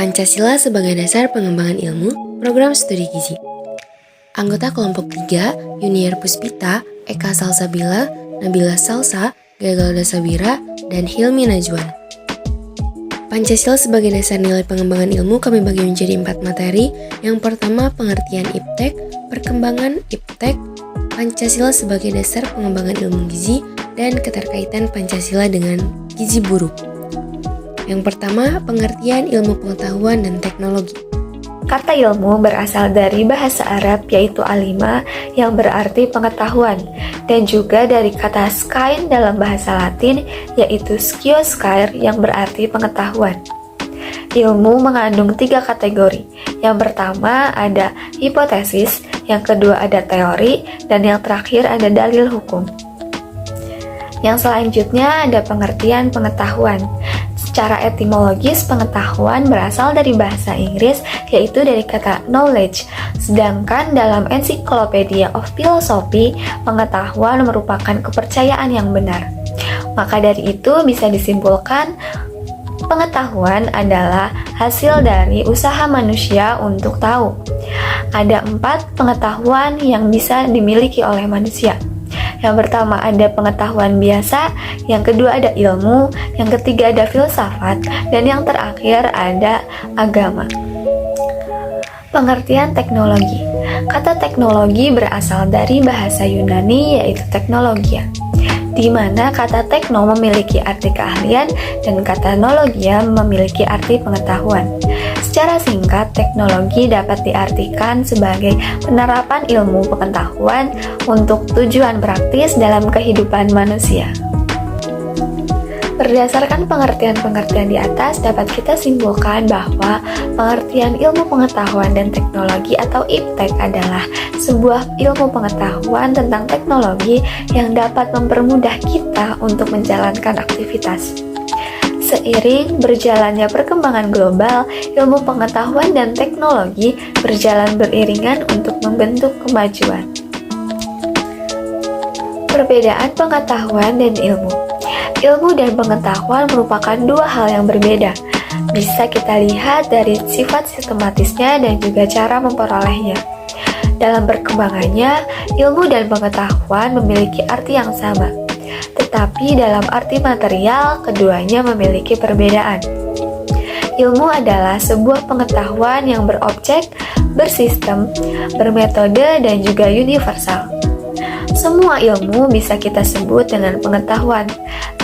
Pancasila sebagai dasar pengembangan ilmu, program studi gizi. Anggota kelompok 3, Yuniar Puspita, Eka Salsabila, Nabila Salsa, Gagal Dasabira, dan Hilmi Najwan. Pancasila sebagai dasar nilai pengembangan ilmu kami bagi menjadi 4 materi. Yang pertama, pengertian IPTEK, perkembangan IPTEK, Pancasila sebagai dasar pengembangan ilmu gizi, dan keterkaitan Pancasila dengan gizi buruk. Yang pertama, pengertian ilmu pengetahuan dan teknologi. Kata ilmu berasal dari bahasa Arab yaitu alima yang berarti pengetahuan, dan juga dari kata science dalam bahasa Latin yaitu scioscire yang berarti pengetahuan. Ilmu mengandung 3 kategori. Yang pertama ada hipotesis, yang kedua ada teori, dan yang terakhir ada dalil hukum. Yang selanjutnya ada pengertian pengetahuan. Secara etimologis, pengetahuan berasal dari bahasa Inggris, yaitu dari kata knowledge. Sedangkan dalam Encyclopedia of Philosophy, pengetahuan merupakan kepercayaan yang benar. Maka dari itu bisa disimpulkan, pengetahuan adalah hasil dari usaha manusia untuk tahu. Ada 4 pengetahuan yang bisa dimiliki oleh manusia. Yang pertama ada pengetahuan biasa, yang kedua ada ilmu, yang ketiga ada filsafat, dan yang terakhir ada agama. Pengertian teknologi. Kata teknologi berasal dari bahasa Yunani yaitu teknologia, di mana kata tekno memiliki arti keahlian dan kata nologia memiliki arti pengetahuan. Secara singkat, teknologi dapat diartikan sebagai penerapan ilmu pengetahuan untuk tujuan praktis dalam kehidupan manusia. Berdasarkan pengertian-pengertian di atas, dapat kita simpulkan bahwa pengertian ilmu pengetahuan dan teknologi atau IPTEK adalah sebuah ilmu pengetahuan tentang teknologi yang dapat mempermudah kita untuk menjalankan aktivitas. Seiring berjalannya perkembangan global, ilmu pengetahuan dan teknologi berjalan beriringan untuk membentuk kemajuan. Perbedaan pengetahuan dan ilmu. Ilmu dan pengetahuan merupakan 2 hal yang berbeda. Bisa kita lihat dari sifat sistematisnya dan juga cara memperolehnya. Dalam perkembangannya, ilmu dan pengetahuan memiliki arti yang sama. Tetapi dalam arti material, keduanya memiliki perbedaan. Ilmu adalah sebuah pengetahuan yang berobjek, bersistem, bermetode, dan juga universal. Semua ilmu bisa kita sebut dengan pengetahuan,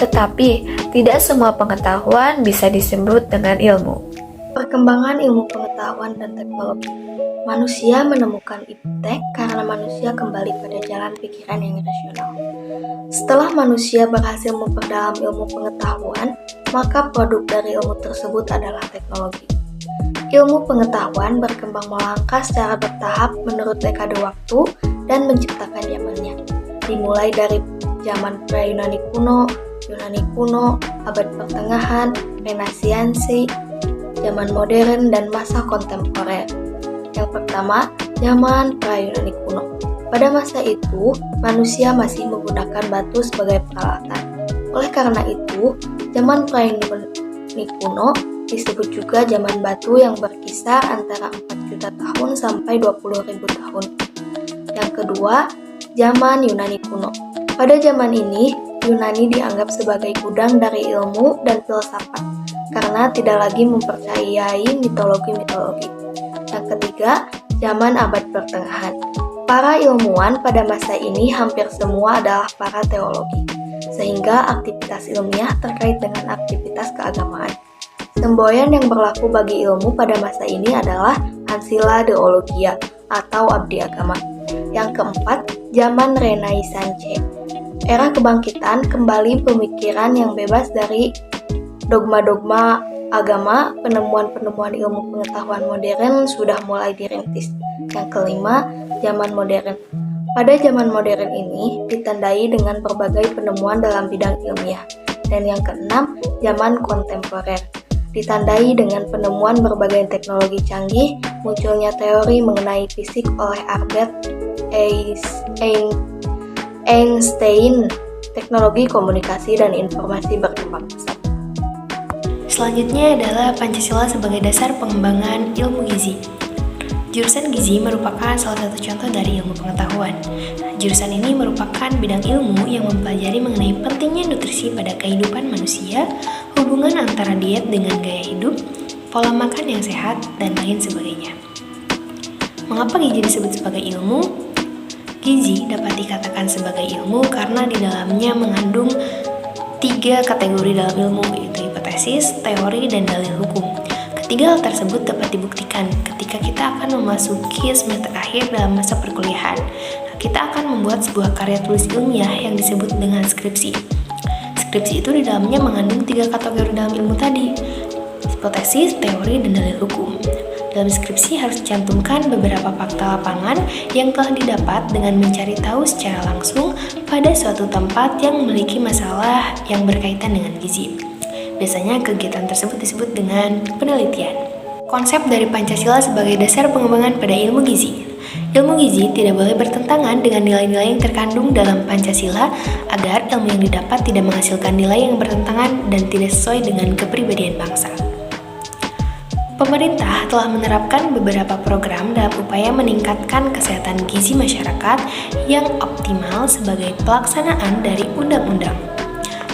tetapi tidak semua pengetahuan bisa disebut dengan ilmu. Perkembangan ilmu pengetahuan dan teknologi. Manusia menemukan IPTEK karena manusia kembali pada jalan pikiran yang rasional. Setelah manusia berhasil memperdalam ilmu pengetahuan, maka produk dari ilmu tersebut adalah teknologi. Ilmu pengetahuan berkembang melangkah secara bertahap menurut dekade waktu dan menciptakan zamannya. Dimulai dari zaman pra-Yunani kuno, abad pertengahan, Renasiansi, zaman modern, dan masa kontemporer. Yang pertama, zaman pra-Yunani kuno. Pada masa itu, manusia masih menggunakan batu sebagai peralatan. Oleh karena itu, zaman pra-Yunani kuno disebut juga zaman batu yang berkisar antara 4 juta tahun sampai 20.000 tahun. Yang kedua, zaman Yunani kuno. Pada zaman ini, Yunani dianggap sebagai gudang dari ilmu dan filsafat karena tidak lagi mempercayai mitologi-mitologi. Yang ketiga, zaman abad pertengahan. Para ilmuwan pada masa ini hampir semua adalah para teologi, sehingga aktivitas ilmiah terkait dengan aktivitas keagamaan. Semboyan yang berlaku bagi ilmu pada masa ini adalah ancilla deologia atau abdi agama. Yang keempat, zaman Renaissance. Era kebangkitan kembali pemikiran yang bebas dari dogma-dogma agama, penemuan-penemuan ilmu pengetahuan modern sudah mulai dirintis. Yang kelima, zaman modern. Pada zaman modern ini ditandai dengan berbagai penemuan dalam bidang ilmiah. Dan yang keenam, zaman kontemporer. Ditandai dengan penemuan berbagai teknologi canggih, munculnya teori mengenai fisik oleh Albert Einstein, teknologi komunikasi dan informasi berkembang pesat. Selanjutnya adalah Pancasila sebagai dasar pengembangan ilmu gizi. Jurusan gizi merupakan salah satu contoh dari ilmu pengetahuan. Jurusan ini merupakan bidang ilmu yang mempelajari mengenai pentingnya nutrisi pada kehidupan manusia, hubungan antara diet dengan gaya hidup, pola makan yang sehat, dan lain sebagainya. Mengapa gizi disebut sebagai ilmu? Gizi dapat dikatakan sebagai ilmu karena di dalamnya mengandung 3 kategori dalam ilmu, yaitu hipotesis, teori, dan dalil hukum. Ketiga hal tersebut dapat dibuktikan ketika kita akan memasuki semester akhir dalam masa perkuliahan. Kita akan membuat sebuah karya tulis ilmiah yang disebut dengan skripsi. Skripsi itu di dalamnya mengandung 3 kategori dalam ilmu tadi, hipotesis, teori, dan dalil hukum. Dalam skripsi harus dicantumkan beberapa fakta lapangan yang telah didapat dengan mencari tahu secara langsung pada suatu tempat yang memiliki masalah yang berkaitan dengan gizi. Biasanya kegiatan tersebut disebut dengan penelitian. Konsep dari Pancasila sebagai dasar pengembangan pada ilmu gizi. Ilmu gizi tidak boleh bertentangan dengan nilai-nilai yang terkandung dalam Pancasila agar ilmu yang didapat tidak menghasilkan nilai yang bertentangan dan tidak sesuai dengan kepribadian bangsa. Pemerintah telah menerapkan beberapa program dalam upaya meningkatkan kesehatan gizi masyarakat yang optimal sebagai pelaksanaan dari undang-undang.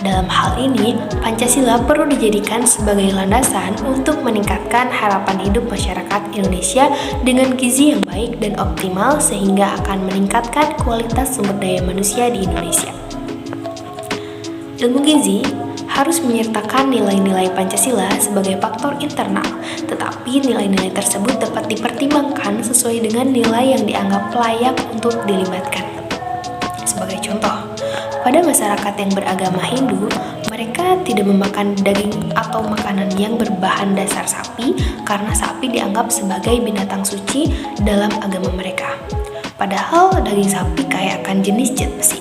Dalam hal ini, Pancasila perlu dijadikan sebagai landasan untuk meningkatkan harapan hidup masyarakat Indonesia dengan gizi yang baik dan optimal sehingga akan meningkatkan kualitas sumber daya manusia di Indonesia. Ilmu gizi harus menyertakan nilai-nilai Pancasila sebagai faktor internal, tetapi nilai-nilai tersebut dapat dipertimbangkan sesuai dengan nilai yang dianggap layak untuk dilibatkan. Sebagai contoh, pada masyarakat yang beragama Hindu, mereka tidak memakan daging atau makanan yang berbahan dasar sapi karena sapi dianggap sebagai binatang suci dalam agama mereka. Padahal daging sapi kaya akan jenis zat besi.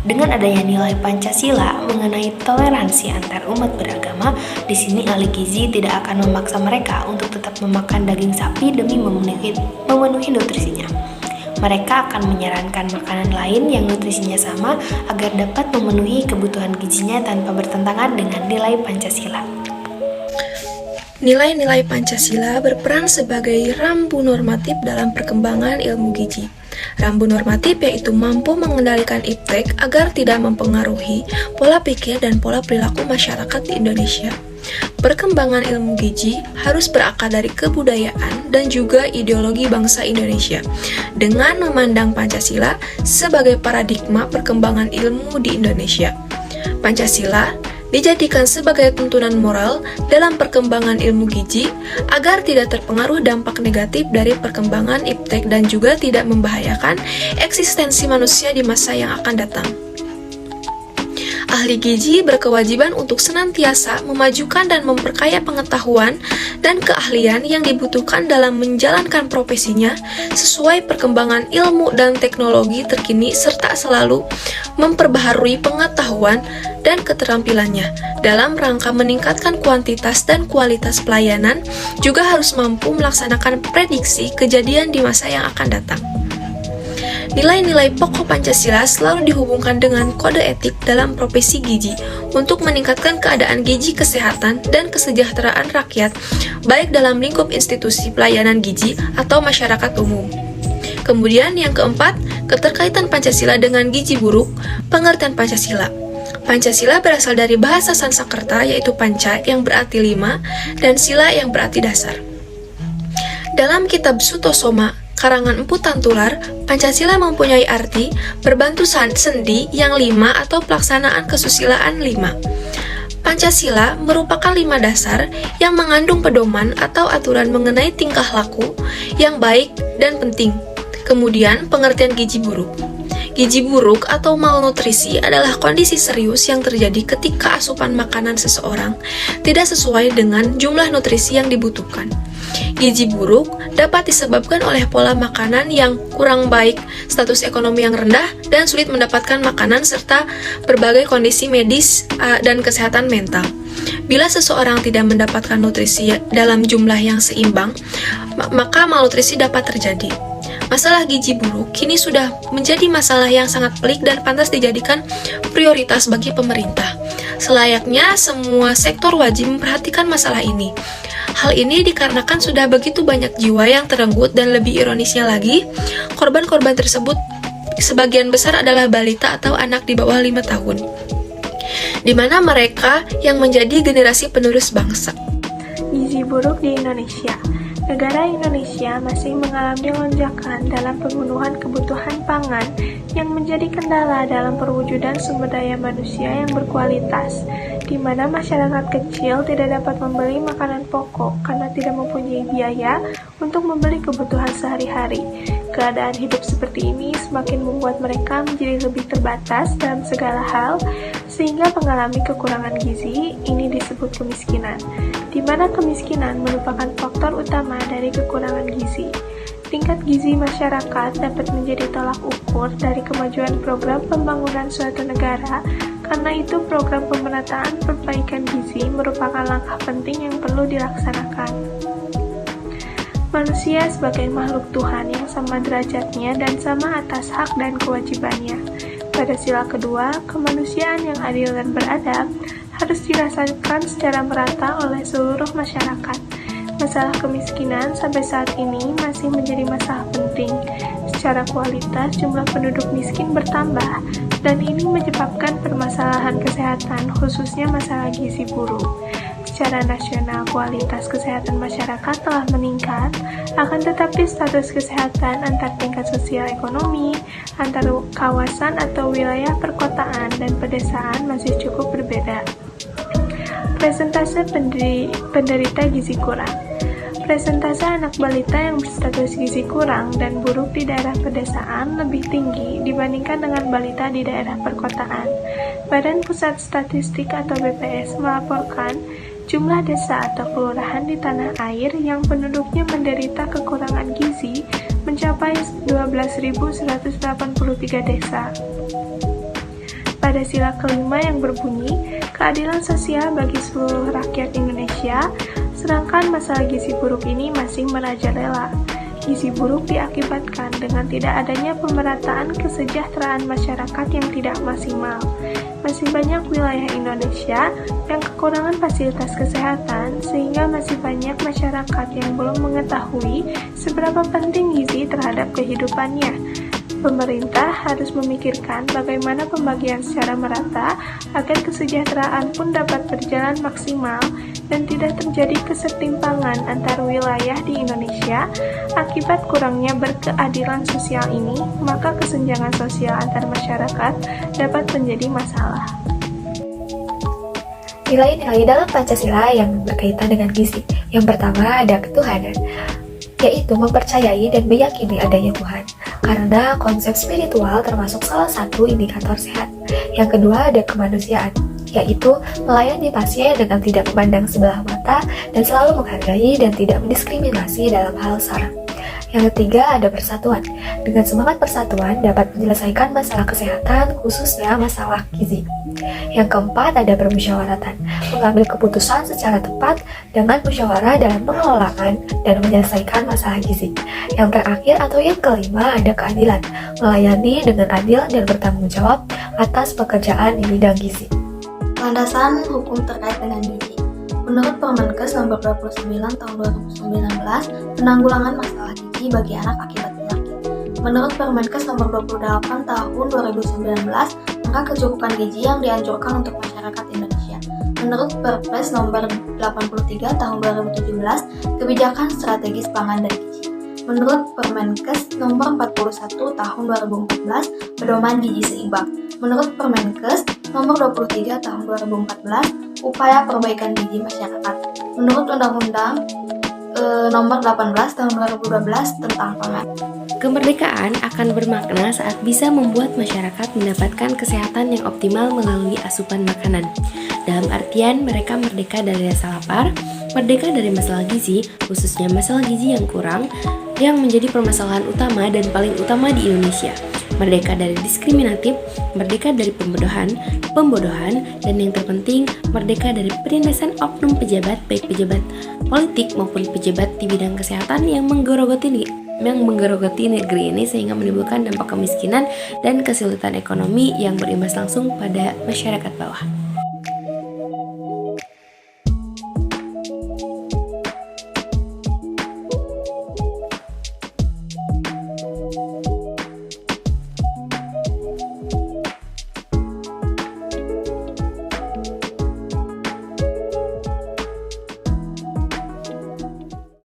Dengan adanya nilai Pancasila mengenai toleransi antar umat beragama, di sini ahli gizi tidak akan memaksa mereka untuk tetap memakan daging sapi demi memenuhi nutrisinya. Mereka akan menyarankan makanan lain yang nutrisinya sama agar dapat memenuhi kebutuhan gizinya tanpa bertentangan dengan nilai Pancasila. Nilai-nilai Pancasila berperan sebagai rambu normatif dalam perkembangan ilmu gizi. Rambu normatif yaitu mampu mengendalikan iptek agar tidak mempengaruhi pola pikir dan pola perilaku masyarakat di Indonesia. Perkembangan ilmu gizi harus berakar dari kebudayaan dan juga ideologi bangsa Indonesia dengan memandang Pancasila sebagai paradigma perkembangan ilmu di Indonesia. Pancasila dijadikan sebagai tuntunan moral dalam perkembangan ilmu gizi agar tidak terpengaruh dampak negatif dari perkembangan iptek dan juga tidak membahayakan eksistensi manusia di masa yang akan datang. Ahli gizi berkewajiban untuk senantiasa memajukan dan memperkaya pengetahuan dan keahlian yang dibutuhkan dalam menjalankan profesinya sesuai perkembangan ilmu dan teknologi terkini serta selalu memperbaharui pengetahuan dan keterampilannya. Dalam rangka meningkatkan kuantitas dan kualitas pelayanan, juga harus mampu melaksanakan prediksi kejadian di masa yang akan datang. Nilai-nilai pokok Pancasila selalu dihubungkan dengan kode etik dalam profesi gizi untuk meningkatkan keadaan gizi kesehatan dan kesejahteraan rakyat, baik dalam lingkup institusi pelayanan gizi atau masyarakat umum. Kemudian yang keempat, keterkaitan Pancasila dengan gizi buruk, pengertian Pancasila. Pancasila berasal dari bahasa Sanskerta yaitu panca yang berarti 5 dan sila yang berarti dasar. Dalam kitab Sutosoma karangan Empu Tantular, Pancasila mempunyai arti berbantu sendi yang 5 atau pelaksanaan kesusilaan 5. Pancasila merupakan 5 dasar yang mengandung pedoman atau aturan mengenai tingkah laku yang baik dan penting. Kemudian pengertian gizi buruk. Gizi buruk atau malnutrisi adalah kondisi serius yang terjadi ketika asupan makanan seseorang tidak sesuai dengan jumlah nutrisi yang dibutuhkan. Gizi buruk dapat disebabkan oleh pola makanan yang kurang baik, status ekonomi yang rendah, dan sulit mendapatkan makanan serta berbagai kondisi medis dan kesehatan mental. Bila seseorang tidak mendapatkan nutrisi dalam jumlah yang seimbang, maka malnutrisi dapat terjadi. Masalah gizi buruk kini sudah menjadi masalah yang sangat pelik dan pantas dijadikan prioritas bagi pemerintah. Selayaknya semua sektor wajib memperhatikan masalah ini. Hal ini dikarenakan sudah begitu banyak jiwa yang terenggut dan lebih ironisnya lagi, korban-korban tersebut sebagian besar adalah balita atau anak di bawah 5 tahun, di mana mereka yang menjadi generasi penerus bangsa. Gizi buruk di Indonesia. Negara Indonesia masih mengalami lonjakan dalam pemenuhan kebutuhan pangan yang menjadi kendala dalam perwujudan sumber daya manusia yang berkualitas, di mana masyarakat kecil tidak dapat membeli makanan pokok karena tidak mempunyai biaya untuk membeli kebutuhan sehari-hari. Keadaan hidup seperti ini semakin membuat mereka menjadi lebih terbatas dalam segala hal, sehingga mengalami kekurangan gizi. Ini disebut kemiskinan, di mana kemiskinan merupakan faktor utama dari kekurangan gizi. Tingkat gizi masyarakat dapat menjadi tolak ukur dari kemajuan program pembangunan suatu negara. Karena itu, program pemerataan perbaikan gizi merupakan langkah penting yang perlu dilaksanakan. Manusia sebagai makhluk Tuhan yang sama derajatnya dan sama atas hak dan kewajibannya. Pada sila kedua, kemanusiaan yang adil dan beradab harus dirasakan secara merata oleh seluruh masyarakat. Masalah kemiskinan sampai saat ini masih menjadi masalah penting. Secara kualitas, jumlah penduduk miskin bertambah, dan ini menyebabkan permasalahan kesehatan, khususnya masalah gizi buruk. Secara nasional, kualitas kesehatan masyarakat telah meningkat, akan tetapi status kesehatan antar tingkat sosial ekonomi, antar kawasan atau wilayah perkotaan dan pedesaan masih cukup berbeda. Presentase penderita gizi kurang. Presentase anak balita yang berstatus gizi kurang dan buruk di daerah pedesaan lebih tinggi dibandingkan dengan balita di daerah perkotaan. Badan Pusat Statistik atau BPS melaporkan jumlah desa atau kelurahan di tanah air yang penduduknya menderita kekurangan gizi mencapai 12.183 desa. Pada sila kelima yang berbunyi, keadilan sosial bagi seluruh rakyat Indonesia, sedangkan masalah gizi buruk ini masih merajalela. Gizi buruk diakibatkan dengan tidak adanya pemerataan kesejahteraan masyarakat yang tidak maksimal. Masih banyak wilayah Indonesia yang kekurangan fasilitas kesehatan, sehingga masih banyak masyarakat yang belum mengetahui seberapa penting gizi terhadap kehidupannya. Pemerintah harus memikirkan bagaimana pembagian secara merata agar kesejahteraan pun dapat berjalan maksimal dan tidak terjadi kesetimpangan antar wilayah di Indonesia. Akibat kurangnya berkeadilan sosial ini, maka kesenjangan sosial antar masyarakat dapat menjadi masalah. Nilai-nilai dalam Pancasila yang berkaitan dengan gizi. Yang pertama ada ketuhanan, yaitu mempercayai dan meyakini adanya Tuhan, karena konsep spiritual termasuk salah satu indikator sehat. Yang kedua ada kemanusiaan, yaitu melayani pasien dengan tidak memandang sebelah mata dan selalu menghargai dan tidak mendiskriminasi dalam hal sara. Yang ketiga ada persatuan. Dengan semangat persatuan dapat menyelesaikan masalah kesehatan, khususnya masalah gizi. Yang keempat ada permusyawaratan, mengambil keputusan secara tepat dengan musyawarah dalam pengelolaan dan menyelesaikan masalah gizi. Yang terakhir atau yang kelima ada keadilan, melayani dengan adil dan bertanggung jawab atas pekerjaan di bidang gizi. Landasan hukum terkait dengan gizi. Menurut Permenkes nomor 29 tahun 2019, penanggulangan masalah gizi bagi anak akibat penyakit. Menurut Permenkes nomor 28 tahun 2019, angka kecukupan gizi yang dianjurkan untuk masyarakat Indonesia. Menurut Perpres nomor 83 tahun 2017, kebijakan strategis pangan dan gizi. Menurut Permenkes nomor 41 tahun 2014, pedoman gizi seimbang. Menurut Permenkes nomor 23 tahun 2014, upaya perbaikan gizi masyarakat. Menurut Undang-Undang nomor 18 tahun 2012 tentang pangan. Kemerdekaan akan bermakna saat bisa membuat masyarakat mendapatkan kesehatan yang optimal melalui asupan makanan. Dalam artian mereka merdeka dari rasa lapar, merdeka dari masalah gizi, khususnya masalah gizi yang kurang, yang menjadi permasalahan utama dan paling utama di Indonesia. Merdeka dari diskriminatif, merdeka dari pembodohan, dan yang terpenting, merdeka dari penindasan oknum pejabat, baik pejabat politik maupun pejabat di bidang kesehatan yang menggerogoti yang menggerogoti negeri ini sehingga menimbulkan dampak kemiskinan dan kesulitan ekonomi yang berimbas langsung pada masyarakat bawah.